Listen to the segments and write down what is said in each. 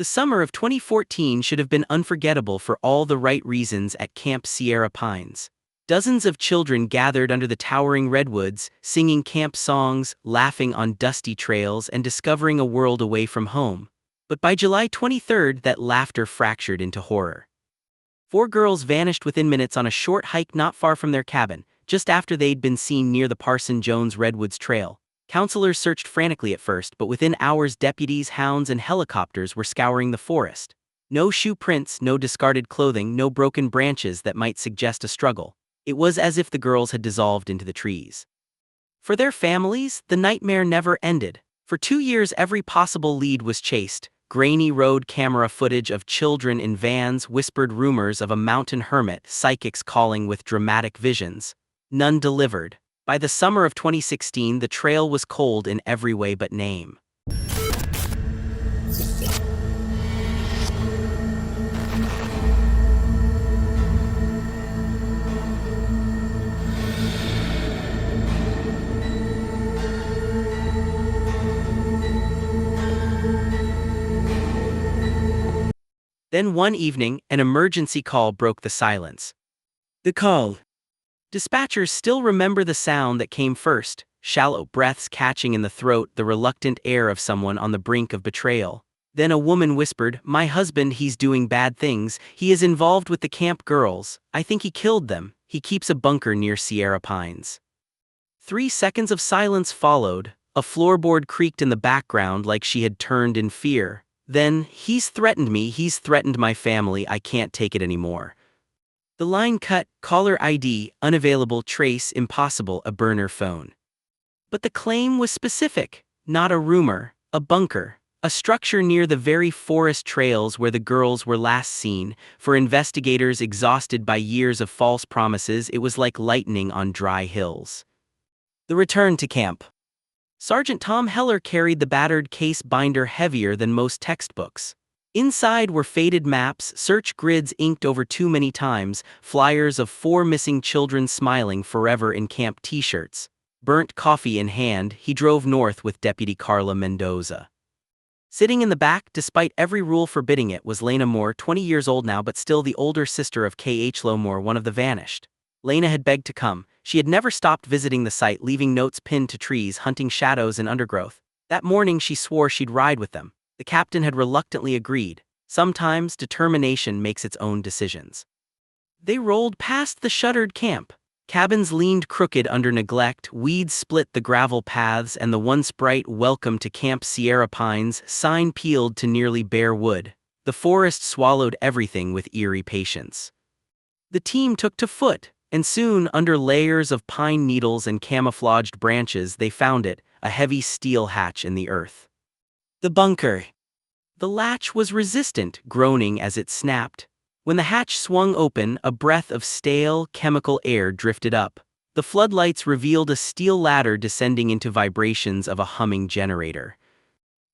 The summer of 2014 should have been unforgettable for all the right reasons at Camp Sierra Pines. Dozens of children gathered under the towering redwoods, singing camp songs, laughing on dusty trails, and discovering a world away from home. But by July 23rd, that laughter fractured into horror. 4 girls vanished within minutes on a short hike not far from their cabin, just after they'd been seen near the Parson Jones Redwoods Trail. Counselors searched frantically at first, but within hours deputies, hounds, and helicopters were scouring the forest. No shoe prints, no discarded clothing, no broken branches that might suggest a struggle. It was as if the girls had dissolved into the trees. For their families, the nightmare never ended. For 2 years every possible lead was chased. Grainy road camera footage of children in vans, whispered rumors of a mountain hermit, psychics calling with dramatic visions. None delivered. By the summer of 2016, the trail was cold in every way but name. Then one evening, an emergency call broke the silence. The call. Dispatchers still remember the sound that came first, shallow breaths catching in the throat, the reluctant air of someone on the brink of betrayal. Then a woman whispered, "My husband, he's doing bad things. He is involved with the camp girls. I think he killed them. He keeps a bunker near Sierra Pines." 3 seconds of silence followed. A floorboard creaked in the background like she had turned in fear. Then, "He's threatened me, he's threatened my family, I can't take it anymore." The line cut, caller ID, unavailable, trace, impossible, a burner phone. But the claim was specific, not a rumor, a bunker, a structure near the very forest trails where the girls were last seen. For investigators exhausted by years of false promises, it was like lightning on dry hills. The return to camp. Sergeant Tom Heller carried the battered case binder heavier than most textbooks. Inside were faded maps, search grids inked over too many times, flyers of 4 missing children smiling forever in camp t-shirts. Burnt coffee in hand, he drove north with Deputy Carla Mendoza. Sitting in the back, despite every rule forbidding it, was Lena Moore, 20 years old now but still the older sister of K.H. Moore, one of the vanished. Lena had begged to come. She had never stopped visiting the site, leaving notes pinned to trees, hunting shadows and undergrowth. That morning she swore she'd ride with them. The captain had reluctantly agreed. Sometimes determination makes its own decisions. They rolled past the shuttered camp. Cabins leaned crooked under neglect, weeds split the gravel paths, and the once bright "Welcome to Camp Sierra Pines" sign peeled to nearly bare wood. The forest swallowed everything with eerie patience. The team took to foot, and soon, under layers of pine needles and camouflaged branches, they found it, a heavy steel hatch in the earth. The bunker. The latch was resistant, groaning as it snapped. When the hatch swung open, a breath of stale, chemical air drifted up. The floodlights revealed a steel ladder descending into vibrations of a humming generator.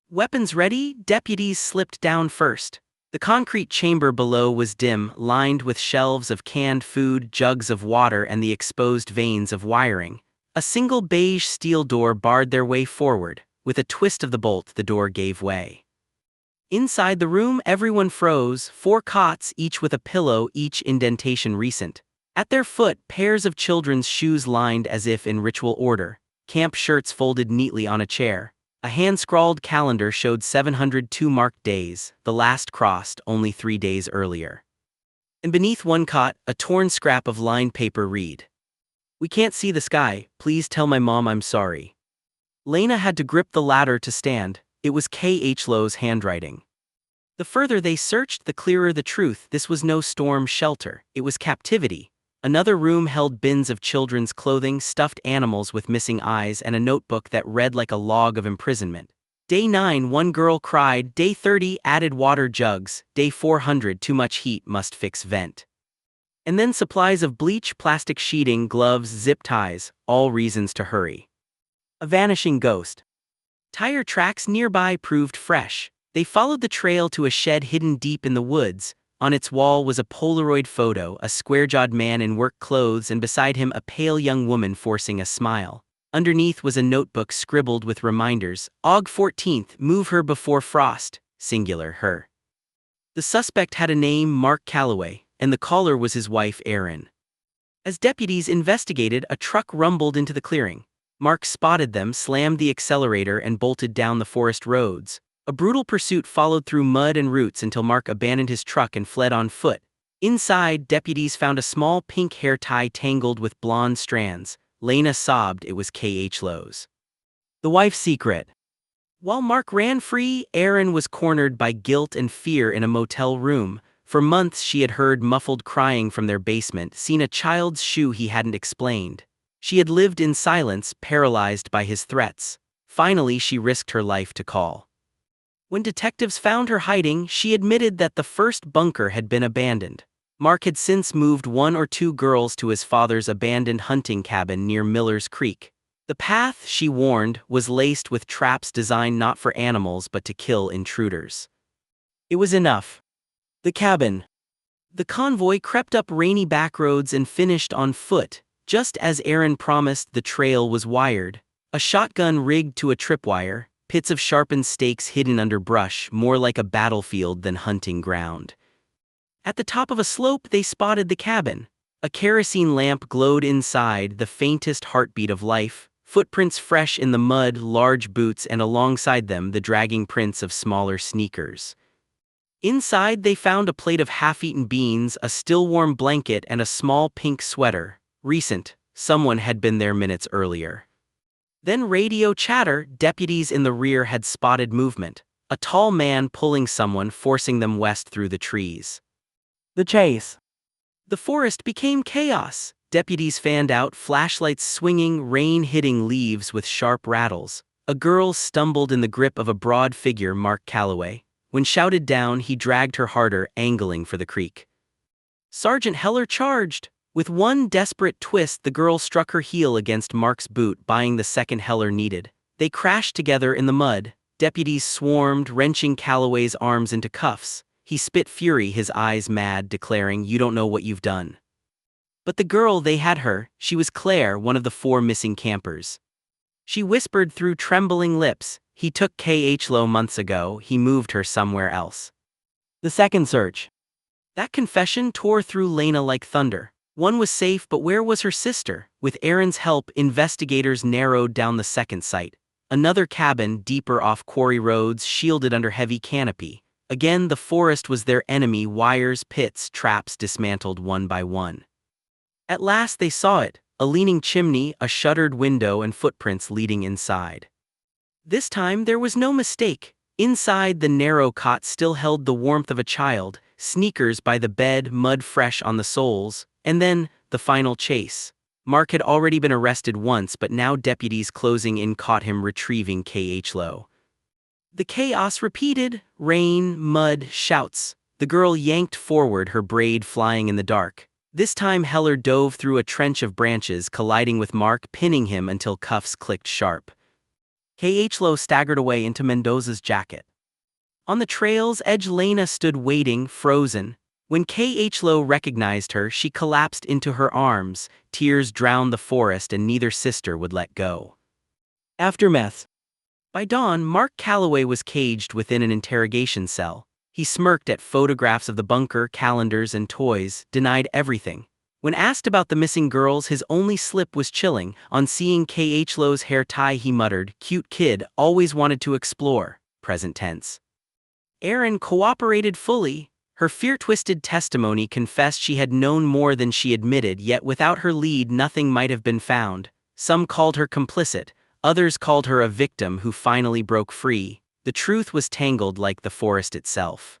Weapons ready, deputies slipped down first. The concrete chamber below was dim, lined with shelves of canned food, jugs of water, and the exposed veins of wiring. A single beige steel door barred their way forward. With a twist of the bolt, the door gave way. Inside the room, everyone froze, 4 cots, each with a pillow, each indentation recent. At their foot, pairs of children's shoes lined as if in ritual order. Camp shirts folded neatly on a chair. A hand-scrawled calendar showed 702 marked days, the last crossed only 3 days earlier. And beneath one cot, a torn scrap of lined paper read, "We can't see the sky, please tell my mom I'm sorry." Lena had to grip the ladder to stand. It was K.H. Lowe's handwriting. The further they searched, the clearer the truth. This was no storm shelter, it was captivity. Another room held bins of children's clothing, stuffed animals with missing eyes, and a notebook that read like a log of imprisonment. Day 9, one girl cried. Day 30, added water jugs. Day 400, too much heat, must fix vent. And then supplies of bleach, plastic sheeting, gloves, zip ties, all reasons to hurry. A vanishing ghost. Tire tracks nearby proved fresh. They followed the trail to a shed hidden deep in the woods. On its wall was a Polaroid photo, a square-jawed man in work clothes, and beside him a pale young woman forcing a smile. Underneath was a notebook scribbled with reminders. Aug 14th, move her before frost, singular, her. The suspect had a name, Mark Calloway, and the caller was his wife, Erin. As deputies investigated, a truck rumbled into the clearing. Mark spotted them, slammed the accelerator, and bolted down the forest roads. A brutal pursuit followed through mud and roots until Mark abandoned his truck and fled on foot. Inside, deputies found a small pink hair tie tangled with blonde strands. Lena sobbed it was K.H. Lowe's. The wife's secret. While Mark ran free, Erin was cornered by guilt and fear in a motel room. For months she had heard muffled crying from their basement, seen a child's shoe he hadn't explained. She had lived in silence, paralyzed by his threats. Finally, she risked her life to call. When detectives found her hiding, she admitted that the first bunker had been abandoned. Mark had since moved 1 or 2 girls to his father's abandoned hunting cabin near Miller's Creek. The path, she warned, was laced with traps designed not for animals but to kill intruders. It was enough. The cabin. The convoy crept up rainy backroads and finished on foot. Just as Erin promised, the trail was wired. A shotgun rigged to a tripwire, pits of sharpened stakes hidden under brush, more like a battlefield than hunting ground. At the top of a slope they spotted the cabin. A kerosene lamp glowed inside, the faintest heartbeat of life. Footprints fresh in the mud, large boots, and alongside them the dragging prints of smaller sneakers. Inside they found a plate of half-eaten beans, a still-warm blanket, and a small pink sweater. Recent. Someone had been there minutes earlier. Then radio chatter. Deputies in the rear had spotted movement. A tall man pulling someone, forcing them west through the trees. The chase. The forest became chaos. Deputies fanned out, flashlights swinging, rain hitting leaves with sharp rattles. A girl stumbled in the grip of a broad figure, Mark Calloway. When shouted down, he dragged her harder, angling for the creek. Sergeant Heller charged. With one desperate twist, the girl struck her heel against Mark's boot, buying the second Heller needed. They crashed together in the mud. Deputies swarmed, wrenching Calloway's arms into cuffs. He spit fury, his eyes mad, declaring, "You don't know what you've done." But the girl, they had her. She was Claire, one of the 4 missing campers. She whispered through trembling lips, "He took K.H. Lowe months ago, he moved her somewhere else." The second search. That confession tore through Lena like thunder. One was safe, but where was her sister? With Erin's help, investigators narrowed down the second site. Another cabin, deeper off quarry roads, shielded under heavy canopy. Again, the forest was their enemy, wires, pits, traps dismantled one by one. At last they saw it, a leaning chimney, a shuttered window, and footprints leading inside. This time there was no mistake. Inside, the narrow cot still held the warmth of a child, sneakers by the bed, mud fresh on the soles, and then, the final chase. Mark had already been arrested once, but now deputies closing in caught him retrieving K.H. Lowe. The chaos repeated, rain, mud, shouts. The girl yanked forward, her braid flying in the dark. This time Heller dove through a trench of branches, colliding with Mark, pinning him until cuffs clicked sharp. K.H. Lowe staggered away into Mendoza's jacket. On the trail's edge, Lena stood waiting, frozen. When K.H. Lowe recognized her, she collapsed into her arms. Tears drowned the forest, and neither sister would let go. Aftermath. By dawn, Mark Calloway was caged within an interrogation cell. He smirked at photographs of the bunker, calendars, and toys, denied everything. When asked about the missing girls, his only slip was chilling. On seeing K.H. Lowe's hair tie, he muttered, "Cute kid, always wanted to explore," present tense. Erin cooperated fully. Her fear-twisted testimony confessed she had known more than she admitted, yet without her lead nothing might have been found. Some called her complicit, others called her a victim who finally broke free. The truth was tangled like the forest itself.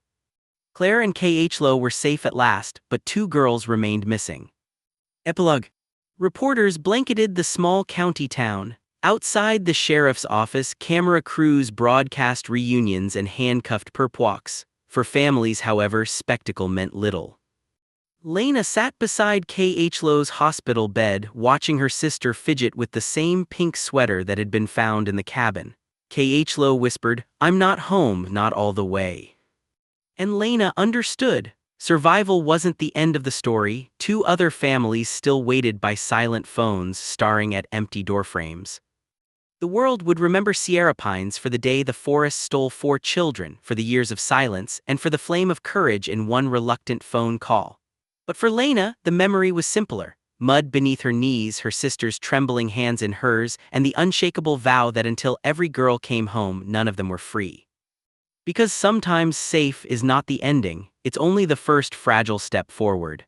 Claire and K.H. Lowe were safe at last, but 2 girls remained missing. Epilogue. Reporters blanketed the small county town. Outside the sheriff's office, camera crews broadcast reunions and handcuffed perp walks. For families, however, spectacle meant little. Lena sat beside K.H. Lowe's hospital bed, watching her sister fidget with the same pink sweater that had been found in the cabin. K.H. Lowe whispered, "I'm not home, not all the way." And Lena understood. Survival wasn't the end of the story. 2 other families still waited by silent phones, staring at empty doorframes. The world would remember Sierra Pines for the day the forest stole 4 children, for the years of silence, and for the flame of courage in one reluctant phone call. But for Lena, the memory was simpler. Mud beneath her knees, her sister's trembling hands in hers, and the unshakable vow that until every girl came home, none of them were free. Because sometimes safe is not the ending, it's only the first fragile step forward.